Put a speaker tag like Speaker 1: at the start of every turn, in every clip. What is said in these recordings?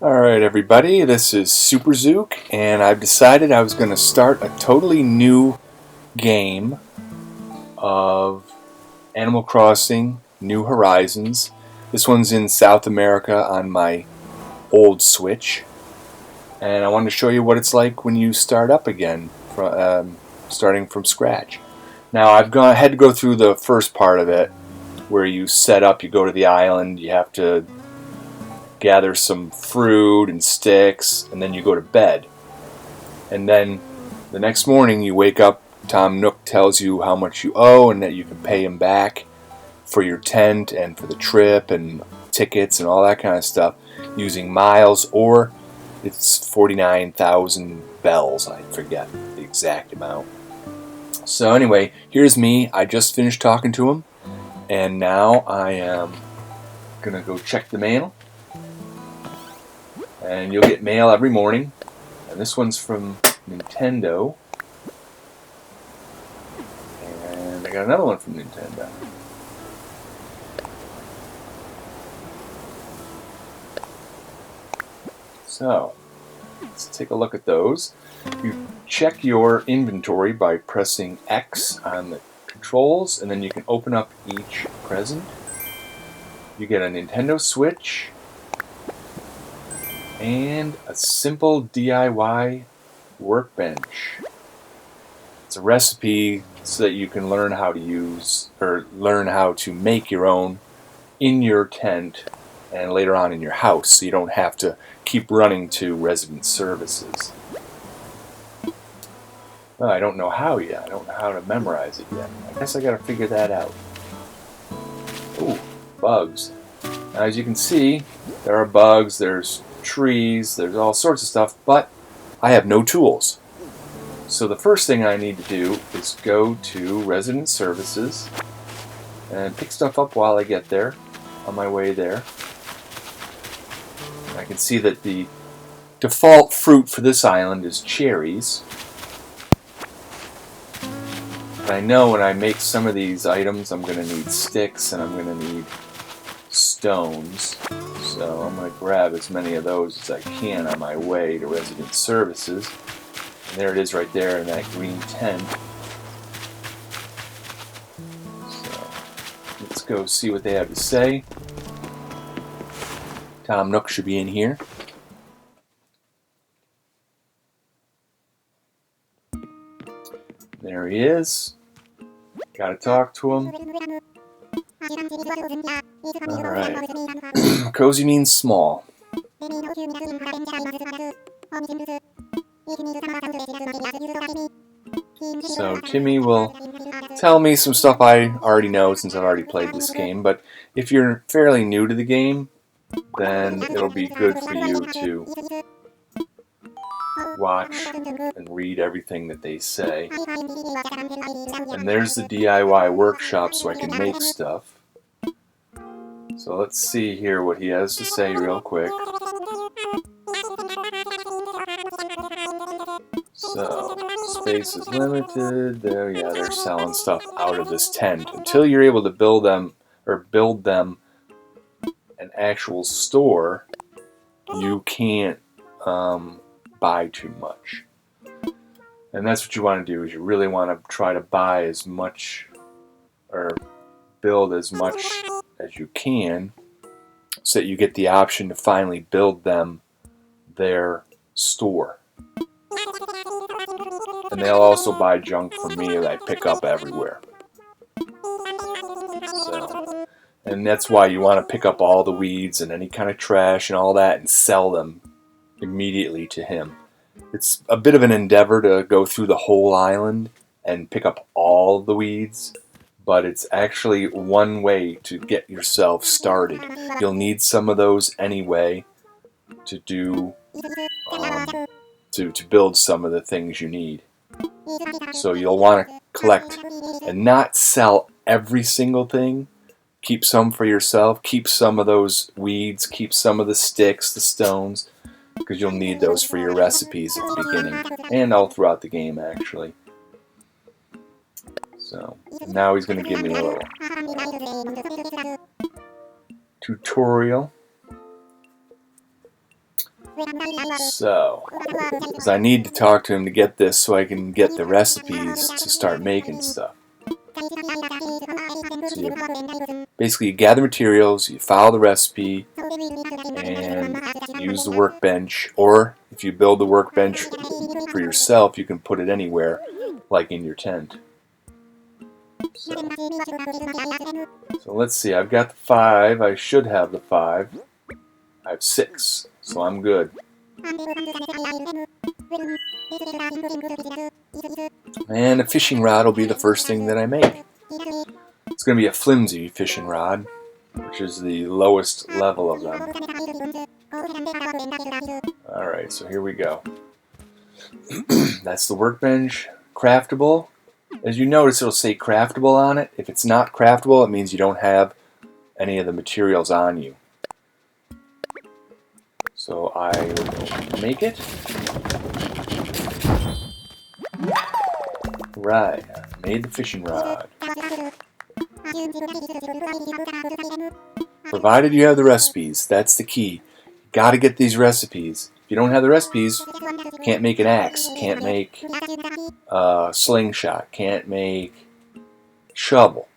Speaker 1: Alright everybody, this is Super Zook, and I've decided I was going to start a totally new game of Animal Crossing New Horizons. This one's in South America on my old Switch, and I wanted to show you what it's like when you start up again, starting from scratch. Now I've had to go through the first part of it, where you set up, you go to the island, you have to gather some fruit and sticks, and then you go to bed. And then the next morning you wake up, Tom Nook tells you how much you owe and that you can pay him back for your tent and for the trip and tickets and all that kind of stuff using miles, or it's 49,000 bells. I forget the exact amount. So anyway, here's me. I just finished talking to him, and now I am gonna go check the mail. And you'll get mail every morning. And this one's from Nintendo. And I got another one from Nintendo. So, let's take a look at those. You check your inventory by pressing X on the controls, and then you can open up each present. You get a Nintendo Switch and a simple DIY workbench. It's a recipe so that you can learn how to use, or learn how to make your own in your tent and later on in your house, so you don't have to keep running to resident services. Well, I don't know how yet. I don't know how to memorize it yet. I guess I gotta figure that out. Ooh, bugs. Now, as you can see, there are bugs, there's trees, there's all sorts of stuff, but I have no tools. So the first thing I need to do is go to resident services and pick stuff up while I get there, on my way there. I can see that the default fruit for this island is cherries. But I know when I make some of these items I'm going to need sticks and I'm going to need stones. So I'm going to grab as many of those as I can on my way to resident services. And there it is right there in that green tent. So let's go see what they have to say. Tom Nook should be in here. There he is. Gotta talk to him. Alright. Cozy means small. So Timmy will tell me some stuff I already know since I've already played this game, but if you're fairly new to the game, then it'll be good for you to watch and read everything that they say. And there's the DIY workshop so I can make stuff. So let's see here what he has to say real quick. So, space is limited. They're selling stuff out of this tent. Until you're able to build them an actual store, you can't buy too much. And that's what you want to do, is you really want to try to buy as much or build as much as you can so that you get the option to finally build them their store. And they'll also buy junk from me that I pick up everywhere. So, and that's why you want to pick up all the weeds and any kind of trash and all that and sell them immediately to him. It's a bit of an endeavor to go through the whole island and pick up all the weeds, but it's actually one way to get yourself started. You'll need some of those anyway to do to build some of the things you need. So you'll want to collect and not sell every single thing. Keep some for yourself. Keep some of those weeds. Keep some of the sticks, the stones, because you'll need those for your recipes at the beginning and all throughout the game, actually. So now he's going to give me a little tutorial. So, because I need to talk to him to get this so I can get the recipes to start making stuff. So basically, you gather materials, you follow the recipe, and use the workbench. Or if you build the workbench for yourself, you can put it anywhere, like in your tent. So let's see, I've got the 5. I should have the 5. I have 6, so I'm good. And a fishing rod will be the first thing that I make. It's going to be a flimsy fishing rod, which is the lowest level of them. Alright, so here we go. That's the workbench. Craftable. As you notice, it'll say craftable on it. If it's not craftable, it means you don't have any of the materials on you. So I make it. Right, I made the fishing rod. Provided you have the recipes, that's the key. Got to get these recipes. If you don't have the recipes, you can't make an axe, can't make a slingshot, can't make shovel.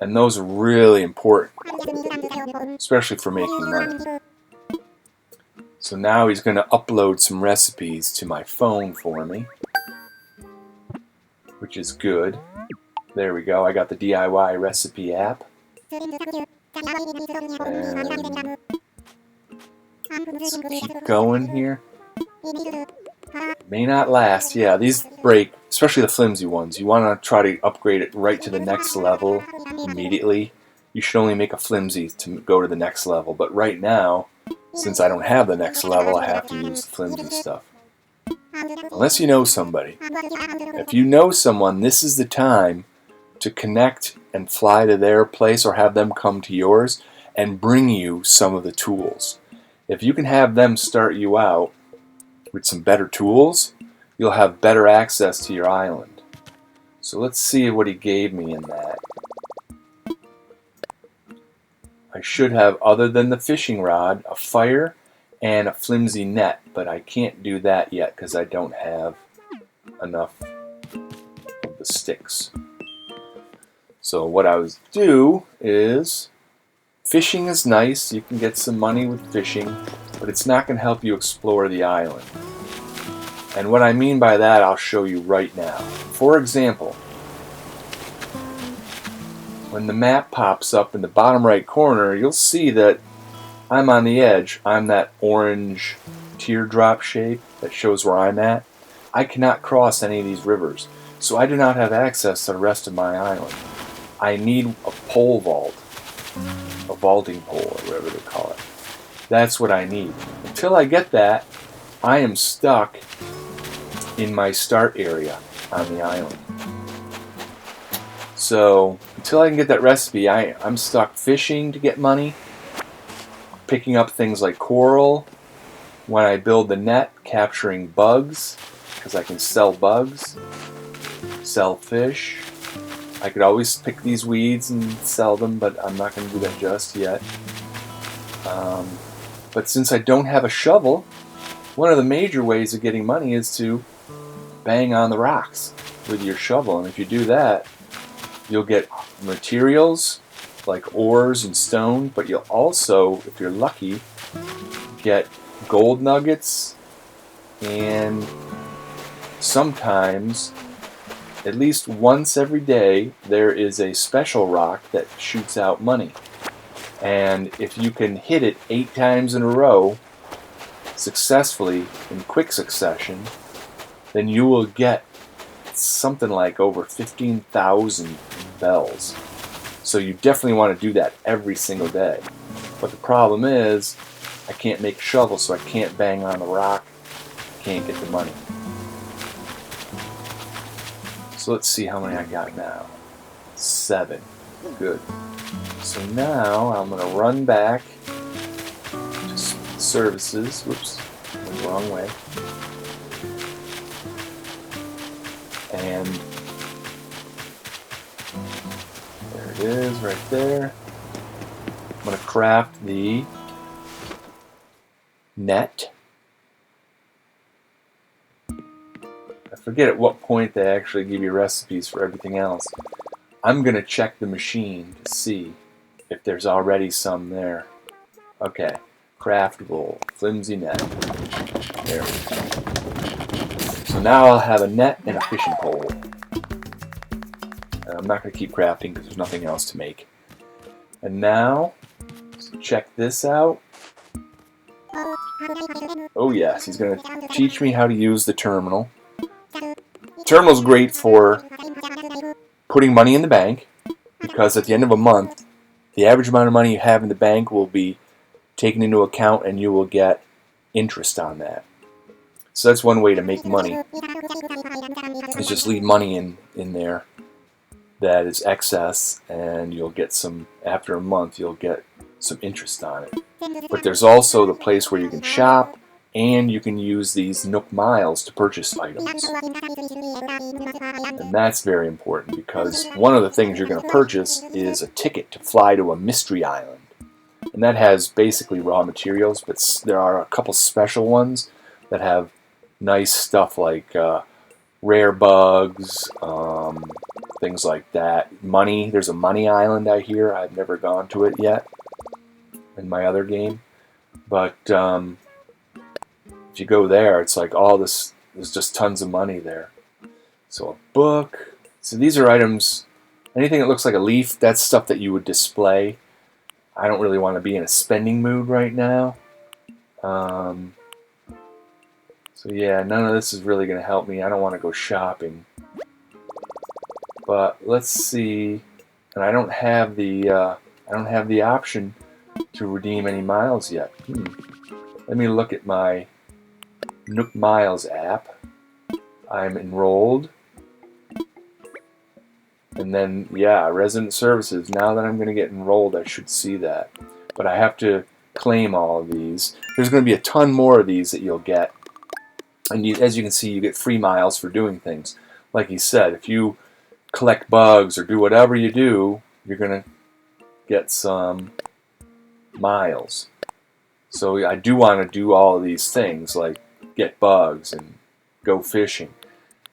Speaker 1: And those are really important, especially for making money. So now he's going to upload some recipes to my phone for me, which is good. There we go, I got the DIY recipe app. And let's keep going here. May not last. Yeah, these break, especially the flimsy ones. You want to try to upgrade it right to the next level immediately. You should only make a flimsy to go to the next level. But right now, since I don't have the next level, I have to use the flimsy stuff. Unless you know somebody. If you know someone, this is the time to connect and fly to their place or have them come to yours and bring you some of the tools. If you can have them start you out with some better tools, you'll have better access to your island. So let's see what he gave me in that. I should have, other than the fishing rod, a fire and a flimsy net, but I can't do that yet because I don't have enough of the sticks. So what I would do is, fishing is nice, you can get some money with fishing, but it's not going to help you explore the island. And what I mean by that, I'll show you right now. For example, when the map pops up in the bottom right corner, you'll see that I'm on the edge. I'm that orange teardrop shape that shows where I'm at. I cannot cross any of these rivers, so I do not have access to the rest of my island. I need a pole vault, a vaulting pole, or whatever they call it. That's what I need. Until I get that, I am stuck in my start area on the island. So until I can get that recipe, I'm stuck fishing to get money, picking up things like coral. When I build the net, capturing bugs, because I can sell bugs, sell fish. I could always pick these weeds and sell them, but I'm not going to do that just yet. But since I don't have a shovel, one of the major ways of getting money is to bang on the rocks with your shovel. And if you do that, you'll get materials like ores and stone, but you'll also, if you're lucky, get gold nuggets, and sometimes, at least once every day, there is a special rock that shoots out money. And if you can hit it 8 times in a row successfully in quick succession, then you will get something like over 15,000 bells. So you definitely want to do that every single day. But the problem is, I can't make a shovel, so I can't bang on the rock, can't get the money. So let's see how many I got now. 7. Good. So now I'm going to run back to services. Whoops, went the wrong way. And there it is, right there. I'm going to craft the net. I forget at what point they actually give you recipes for everything else. I'm going to check the machine to see if there's already some there. Okay, craftable, flimsy net. There. So now I'll have a net and a fishing pole. I'm not going to keep crafting because there's nothing else to make. And now, let's check this out. Oh yes, he's going to teach me how to use the terminal. Terminal's great for putting money in the bank, because at the end of a month, the average amount of money you have in the bank will be taken into account and you will get interest on that. So that's one way to make money, is just leave money in there that is excess, and you'll get some, after a month, you'll get some interest on it. But there's also the place where you can shop, and you can use these Nook Miles to purchase items. And that's very important, because one of the things you're going to purchase is a ticket to fly to a mystery island. And that has basically raw materials, but there are a couple special ones that have nice stuff like rare bugs, things like that. Money, there's a money island I hear. I've never gone to it yet in my other game. But if you go there, it's like all this, there's just tons of money there. So a book. So these are items, anything that looks like a leaf, that's stuff that you would display. I don't really want to be in a spending mood right now. So yeah, none of this is really going to help me. I don't want to go shopping. But let's see. And I don't have the option to redeem any miles yet. Let me look at my Nook Miles app. I'm enrolled. And then, yeah, resident services. Now that I'm going to get enrolled, I should see that. But I have to claim all of these. There's going to be a ton more of these that you'll get. And as you can see, you get free miles for doing things. Like he said, if you collect bugs or do whatever you do, you're going to get some miles. So I do want to do all of these things, like get bugs and go fishing,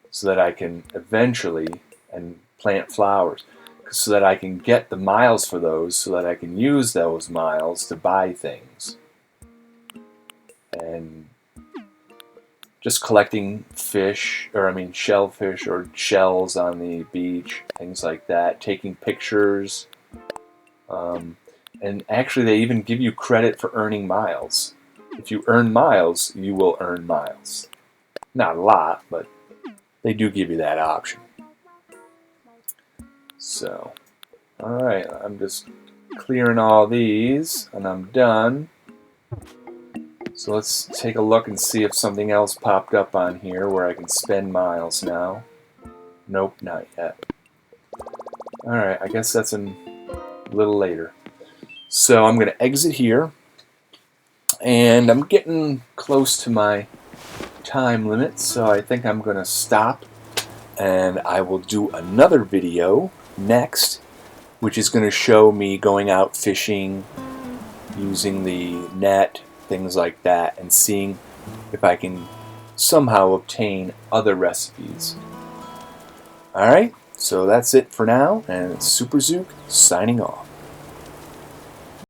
Speaker 1: so that I can eventually, and plant flowers, so that I can get the miles for those, so that I can use those miles to buy things. And just collecting fish, or I mean shellfish or shells on the beach, things like that, taking pictures. And actually they even give you credit for earning miles. If you earn miles, you will earn miles. Not a lot, but they do give you that option. So, alright, I'm just clearing all these, and I'm done. So let's take a look and see if something else popped up on here where I can spend miles now. Nope, not yet. Alright, I guess that's a little later. So I'm going to exit here, and I'm getting close to my time limit, so I think I'm going to stop, and I will do another video next, which is going to show me going out fishing, using the net, things like that, and seeing if I can somehow obtain other recipes. Alright, so that's it for now, and it's Super Zook signing off.